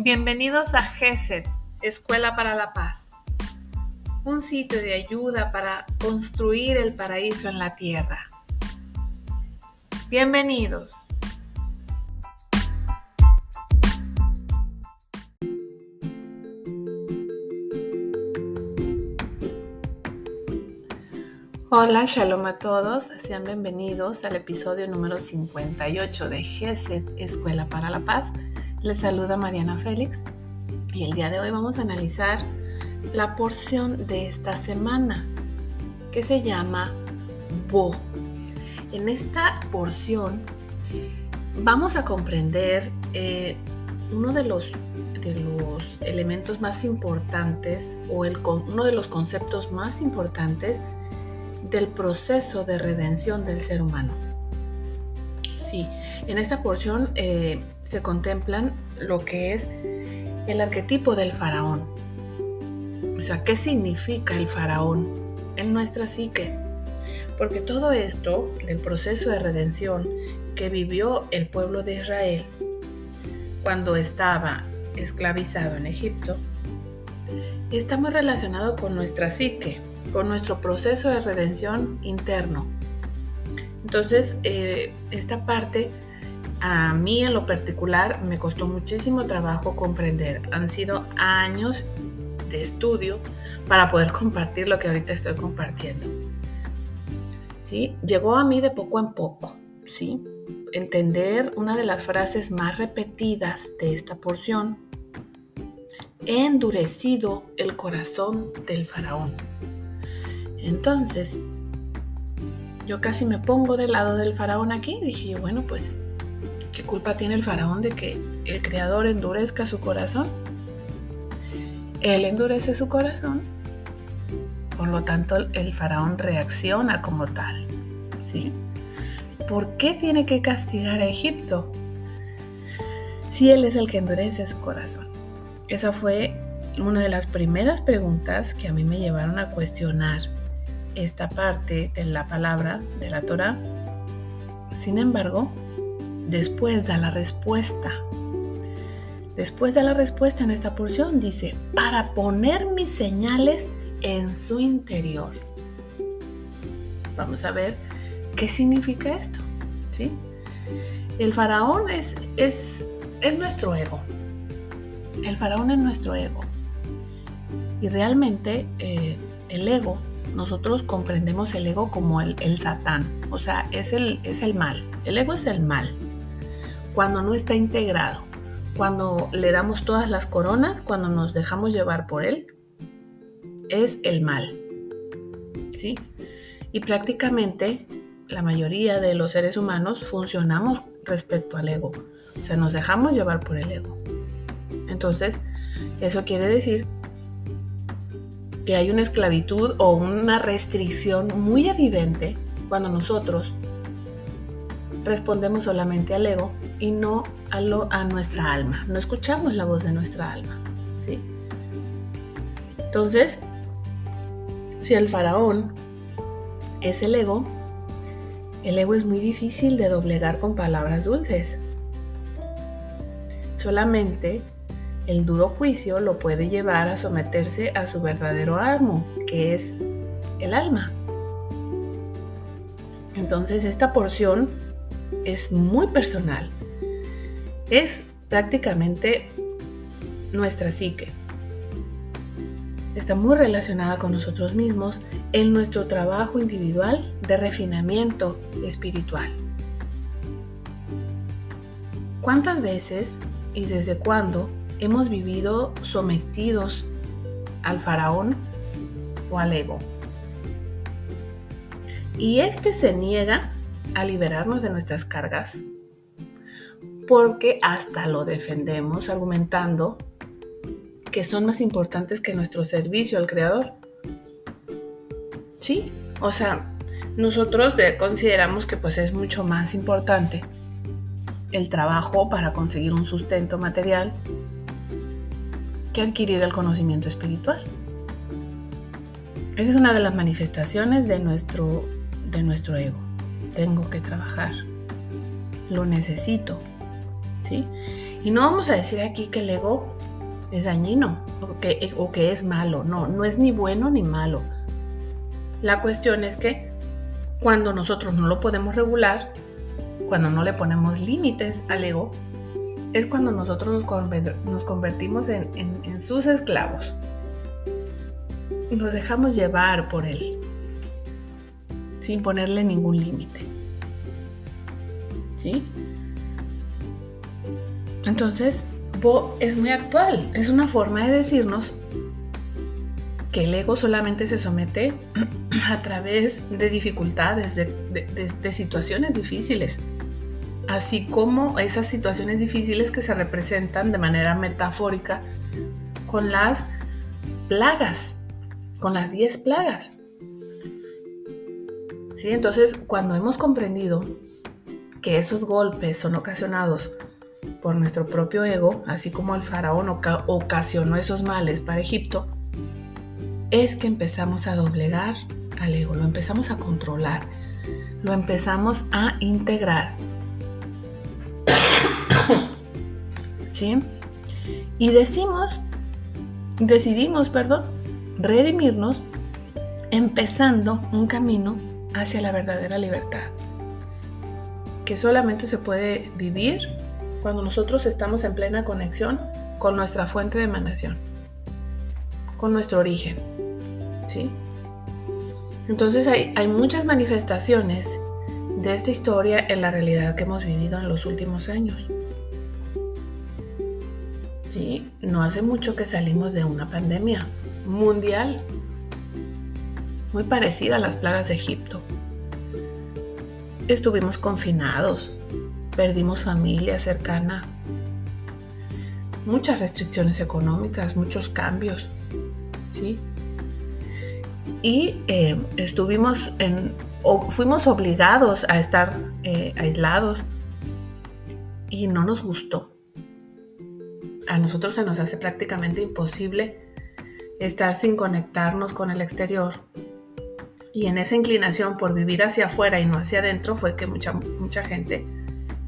Bienvenidos a GESED, Escuela para la Paz, un sitio de ayuda para construir el paraíso en la tierra. Bienvenidos. Hola, shalom a todos, sean bienvenidos al episodio número 58 de GESED, Escuela para la Paz. Les saluda Mariana Félix y el día de hoy vamos a analizar la porción de esta semana que se llama Bo. En esta porción vamos a comprender uno de los elementos más importantes o uno de los conceptos más importantes del proceso de redención del ser humano. Sí, en esta porción se contemplan lo que es el arquetipo del faraón. O sea, ¿qué significa el faraón en nuestra psique? Porque todo esto del proceso de redención que vivió el pueblo de Israel cuando estaba esclavizado en Egipto está muy relacionado con nuestra psique, con nuestro proceso de redención interno. Entonces, esta parte a mí en lo particular me costó muchísimo trabajo comprender. Han sido años de estudio para poder compartir lo que ahorita estoy compartiendo. ¿Sí? Llegó a mí de poco en poco, ¿sí? Entender una de las frases más repetidas de esta porción: he endurecido el corazón del faraón. Entonces, yo casi me pongo del lado del faraón aquí. Dije yo, bueno, pues, ¿qué culpa tiene el faraón de que el creador endurezca su corazón? Él endurece su corazón, por lo tanto, el faraón reacciona como tal, ¿sí? ¿Por qué tiene que castigar a Egipto si él es el que endurece su corazón? Esa fue una de las primeras preguntas que a mí me llevaron a cuestionar esta parte de la palabra de la Torá. Sin embargo, después da la respuesta. Después da la respuesta en esta porción, dice, para poner mis señales en su interior. Vamos a ver qué significa esto, ¿sí? El faraón es nuestro ego. El faraón es nuestro ego. Y realmente el ego, nosotros comprendemos el ego como el satán, o sea, es el mal. El ego es el mal. Cuando no está integrado, cuando le damos todas las coronas, cuando nos dejamos llevar por él, es el mal, ¿sí? Y prácticamente la mayoría de los seres humanos funcionamos respecto al ego, o sea, nos dejamos llevar por el ego. Entonces, eso quiere decir que hay una esclavitud o una restricción muy evidente cuando nosotros respondemos solamente al ego y no a nuestra alma. No escuchamos la voz de nuestra alma, ¿sí? Entonces, si el faraón es el ego es muy difícil de doblegar con palabras dulces. Solamente el duro juicio lo puede llevar a someterse a su verdadero amo, que es el alma. Entonces, esta porción es muy personal. Es prácticamente nuestra psique. Está muy relacionada con nosotros mismos en nuestro trabajo individual de refinamiento espiritual. ¿Cuántas veces y desde cuándo hemos vivido sometidos al faraón o al ego? Y este se niega a liberarnos de nuestras cargas porque hasta lo defendemos argumentando que son más importantes que nuestro servicio al Creador. Sí, o sea, nosotros consideramos que pues es mucho más importante el trabajo para conseguir un sustento material que adquirir el conocimiento espiritual. Esa es una de las manifestaciones de nuestro ego. Tengo que trabajar, lo necesito, ¿sí? Y no vamos a decir aquí que el ego es dañino o que es malo. No es ni bueno ni malo. La cuestión es que cuando nosotros no lo podemos regular, cuando no le ponemos límites al ego, es cuando nosotros nos convertimos en sus esclavos. Nos dejamos llevar por él, sin ponerle ningún límite. ¿Sí? Entonces, es muy actual. Es una forma de decirnos que el ego solamente se somete a través de dificultades, de situaciones difíciles, así como esas situaciones difíciles que se representan de manera metafórica con las plagas, con las 10 plagas. ¿Sí? Entonces, cuando hemos comprendido que esos golpes son ocasionados por nuestro propio ego, así como el faraón ocasionó esos males para Egipto, es que empezamos a doblegar al ego, lo empezamos a controlar, lo empezamos a integrar. ¿Sí? Y decidimos, redimirnos, empezando un camino hacia la verdadera libertad, que solamente se puede vivir cuando nosotros estamos en plena conexión con nuestra fuente de emanación, con nuestro origen. ¿Sí? Entonces hay muchas manifestaciones de esta historia en la realidad que hemos vivido en los últimos años. ¿Sí? No hace mucho que salimos de una pandemia mundial muy parecida a las plagas de Egipto. Estuvimos confinados, perdimos familia cercana, muchas restricciones económicas, muchos cambios, ¿sí? Y fuimos obligados a estar aislados y no nos gustó. A nosotros se nos hace prácticamente imposible estar sin conectarnos con el exterior. Y en esa inclinación por vivir hacia afuera y no hacia adentro fue que mucha gente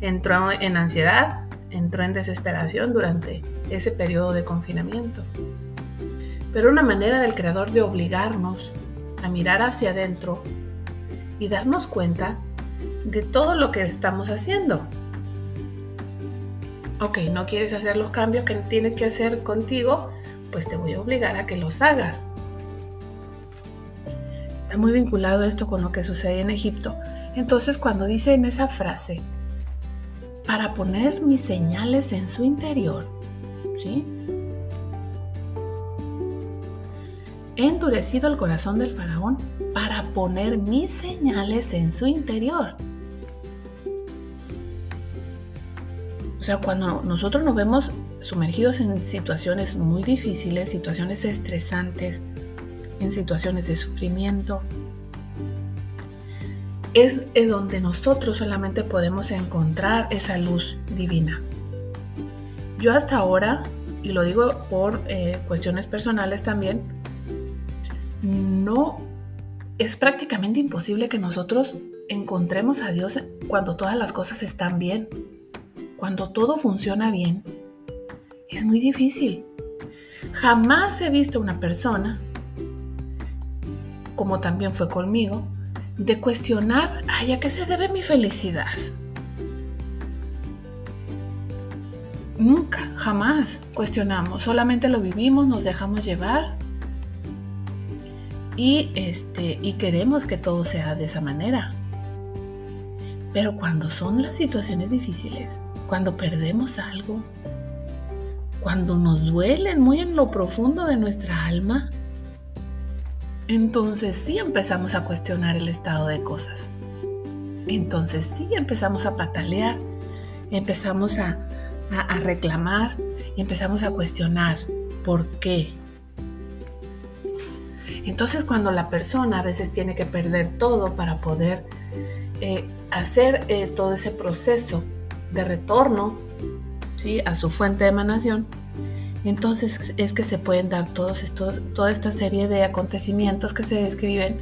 entró en ansiedad, entró en desesperación durante ese periodo de confinamiento. Pero una manera del Creador de obligarnos a mirar hacia adentro y darnos cuenta de todo lo que estamos haciendo. Ok, no quieres hacer los cambios que tienes que hacer contigo, pues te voy a obligar a que los hagas. Está muy vinculado esto con lo que sucede en Egipto. Entonces, cuando dice en esa frase, para poner mis señales en su interior, ¿sí? He endurecido el corazón del faraón para poner mis señales en su interior. O sea, cuando nosotros nos vemos sumergidos en situaciones muy difíciles, situaciones estresantes, en situaciones de sufrimiento, es donde nosotros solamente podemos encontrar esa luz divina. Yo hasta ahora, y lo digo por cuestiones personales también, es prácticamente imposible que nosotros encontremos a Dios cuando todas las cosas están bien. Cuando todo funciona bien, es muy difícil. Jamás he visto una persona, como también fue conmigo, de cuestionar, ¿a qué se debe mi felicidad? Nunca, jamás cuestionamos, solamente lo vivimos, nos dejamos llevar y queremos que todo sea de esa manera. Pero cuando son las situaciones difíciles, cuando perdemos algo, cuando nos duelen muy en lo profundo de nuestra alma, entonces sí empezamos a cuestionar el estado de cosas. Entonces sí empezamos a patalear, empezamos a reclamar y empezamos a cuestionar por qué. Entonces cuando la persona a veces tiene que perder todo para poder hacer todo ese proceso de retorno, ¿sí?, a su fuente de emanación, entonces es que se pueden dar toda esta serie de acontecimientos que se describen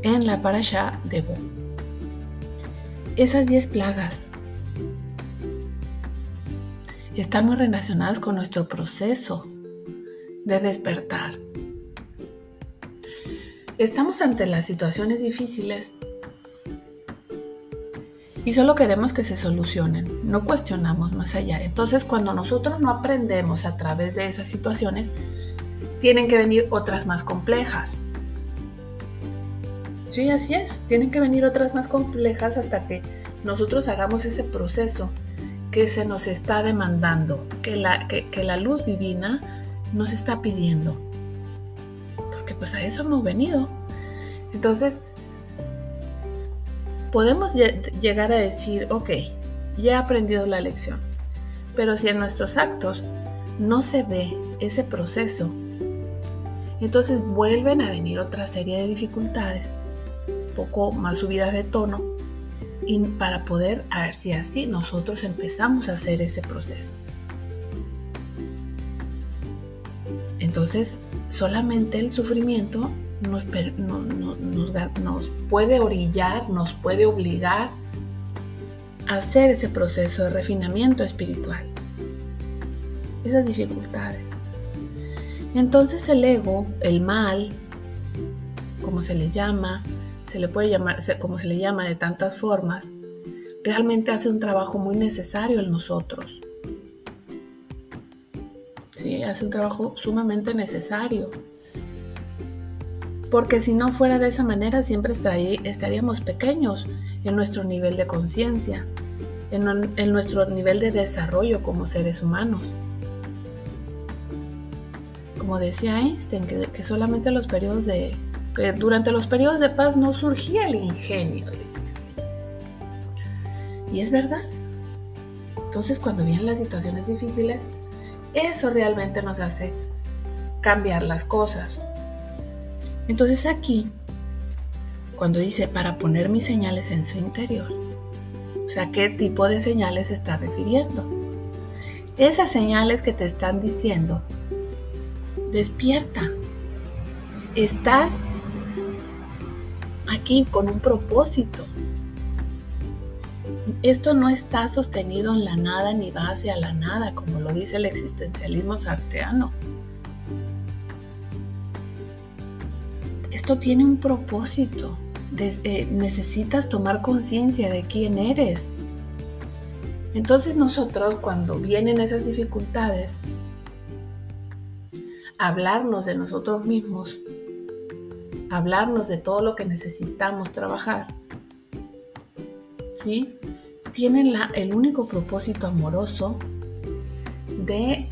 en la Parashá de Bo. Esas 10 plagas. están muy relacionadas con nuestro proceso de despertar. Estamos ante las situaciones difíciles y solo queremos que se solucionen, no cuestionamos más allá. Entonces, cuando nosotros no aprendemos a través de esas situaciones, tienen que venir otras más complejas. Sí, así es, tienen que venir otras más complejas hasta que nosotros hagamos ese proceso que se nos está demandando, que la luz divina nos está pidiendo. Porque pues a eso hemos venido. Entonces, podemos llegar a decir, ok, ya he aprendido la lección, pero si en nuestros actos no se ve ese proceso, entonces vuelven a venir otra serie de dificultades, un poco más subidas de tono, y para poder, a ver si así nosotros empezamos a hacer ese proceso. Entonces, solamente el sufrimiento nos puede orillar, nos puede obligar a hacer ese proceso de refinamiento espiritual. Esas dificultades. Entonces el ego, el mal, como se le llama, se le puede llamar, como se le llama de tantas formas, realmente hace un trabajo muy necesario en nosotros. Sí, hace un trabajo sumamente necesario. Porque si no fuera de esa manera, siempre estaríamos pequeños en nuestro nivel de conciencia, en nuestro nivel de desarrollo como seres humanos. Como decía Einstein, que solamente que durante los periodos de paz no surgía el ingenio, decía. Y es verdad. Entonces, cuando vienen las situaciones difíciles, eso realmente nos hace cambiar las cosas. Entonces aquí, cuando dice para poner mis señales en su interior, o sea, ¿qué tipo de señales se está refiriendo? Esas señales que te están diciendo, despierta, estás aquí con un propósito. Esto no está sostenido en la nada ni va hacia la nada, como lo dice el existencialismo sartreano. Esto tiene un propósito. Necesitas tomar conciencia de quién eres. Entonces nosotros, cuando vienen esas dificultades, hablarnos de nosotros mismos, hablarnos de todo lo que necesitamos trabajar, ¿sí? Tienen el único propósito amoroso de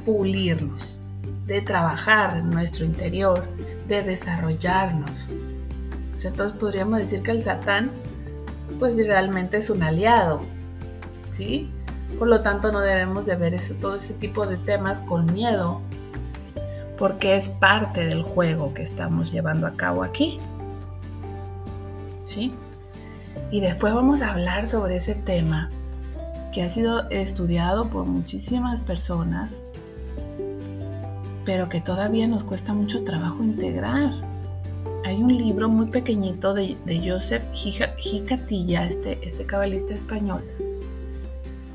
pulirnos, de trabajar en nuestro interior, de desarrollarnos. Entonces podríamos decir que el Satán pues realmente es un aliado, ¿sí? Por lo tanto no debemos de ver todo ese tipo de temas con miedo, porque es parte del juego que estamos llevando a cabo aquí, ¿sí? Y después vamos a hablar sobre ese tema que ha sido estudiado por muchísimas personas, pero que todavía nos cuesta mucho trabajo integrar. Hay un libro muy pequeñito de Joseph Hicatilla, este cabalista español,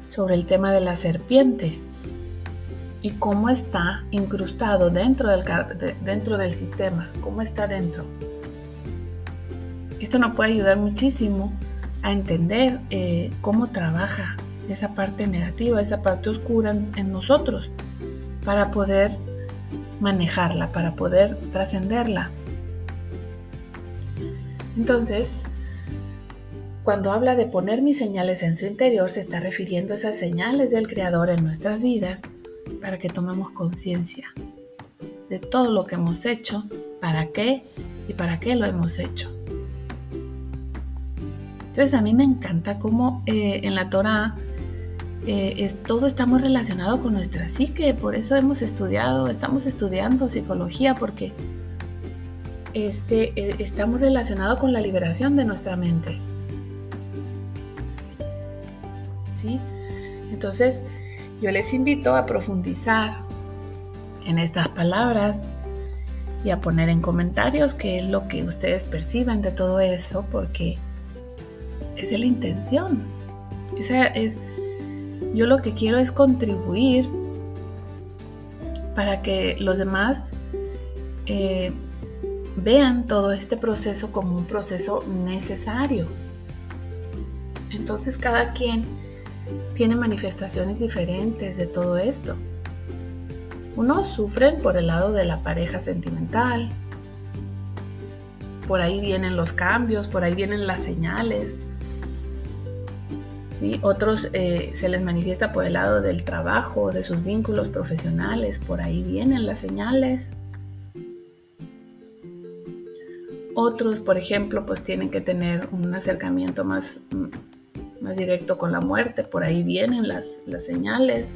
sobre el tema de la serpiente y cómo está incrustado dentro del sistema, cómo está dentro. Esto nos puede ayudar muchísimo a entender cómo trabaja esa parte negativa, esa parte oscura en nosotros, para poder manejarla, para poder trascenderla. Entonces, cuando habla de poner mis señales en su interior, se está refiriendo a esas señales del Creador en nuestras vidas para que tomemos conciencia de todo lo que hemos hecho, para qué y para qué lo hemos hecho. Entonces, a mí me encanta cómo en la Torá todo está muy relacionado con nuestra psique. Por eso estamos estudiando psicología, porque está muy relacionado con la liberación de nuestra mente. ¿Sí? Entonces, yo les invito a profundizar en estas palabras y a poner en comentarios qué es lo que ustedes perciben de todo eso, porque esa es la intención. Yo lo que quiero es contribuir para que los demás vean todo este proceso como un proceso necesario. Entonces cada quien tiene manifestaciones diferentes de todo esto. Unos sufren por el lado de la pareja sentimental, por ahí vienen los cambios, por ahí vienen las señales. ¿Sí? Otros se les manifiesta por el lado del trabajo, de sus vínculos profesionales, por ahí vienen las señales. Otros, por ejemplo, pues tienen que tener un acercamiento más directo con la muerte, por ahí vienen las señales.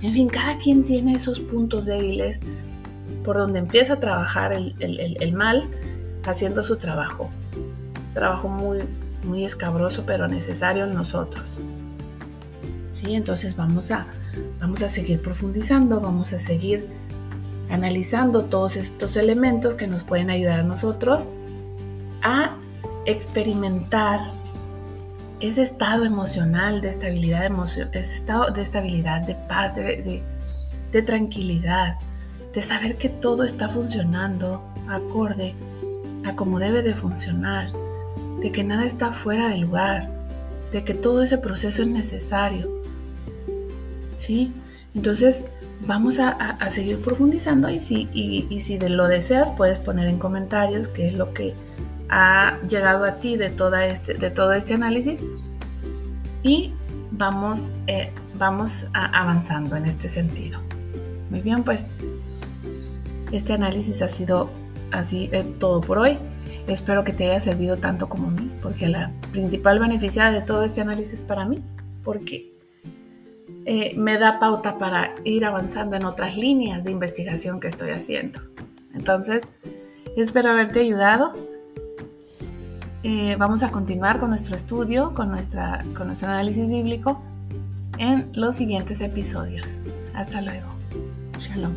En fin, cada quien tiene esos puntos débiles por donde empieza a trabajar el mal haciendo su trabajo. Trabajo muy escabroso, pero necesario en nosotros. ¿Sí? Entonces vamos a seguir profundizando, vamos a seguir analizando todos estos elementos que nos pueden ayudar a nosotros a experimentar ese estado emocional de estabilidad, ese estado de estabilidad, de paz, de tranquilidad, de saber que todo está funcionando acorde a como debe de funcionar, de que nada está fuera de lugar, de que todo ese proceso es necesario. ¿Sí? Entonces vamos a seguir profundizando y si lo deseas puedes poner en comentarios qué es lo que ha llegado a ti de todo este análisis y vamos avanzando en este sentido. Muy bien, pues este análisis ha sido así todo por hoy. Espero que te haya servido tanto como a mí, porque la principal beneficiada de todo este análisis para mí, porque me da pauta para ir avanzando en otras líneas de investigación que estoy haciendo. Entonces, espero haberte ayudado. Vamos a continuar con nuestro estudio, con nuestro análisis bíblico en los siguientes episodios. Hasta luego. Shalom.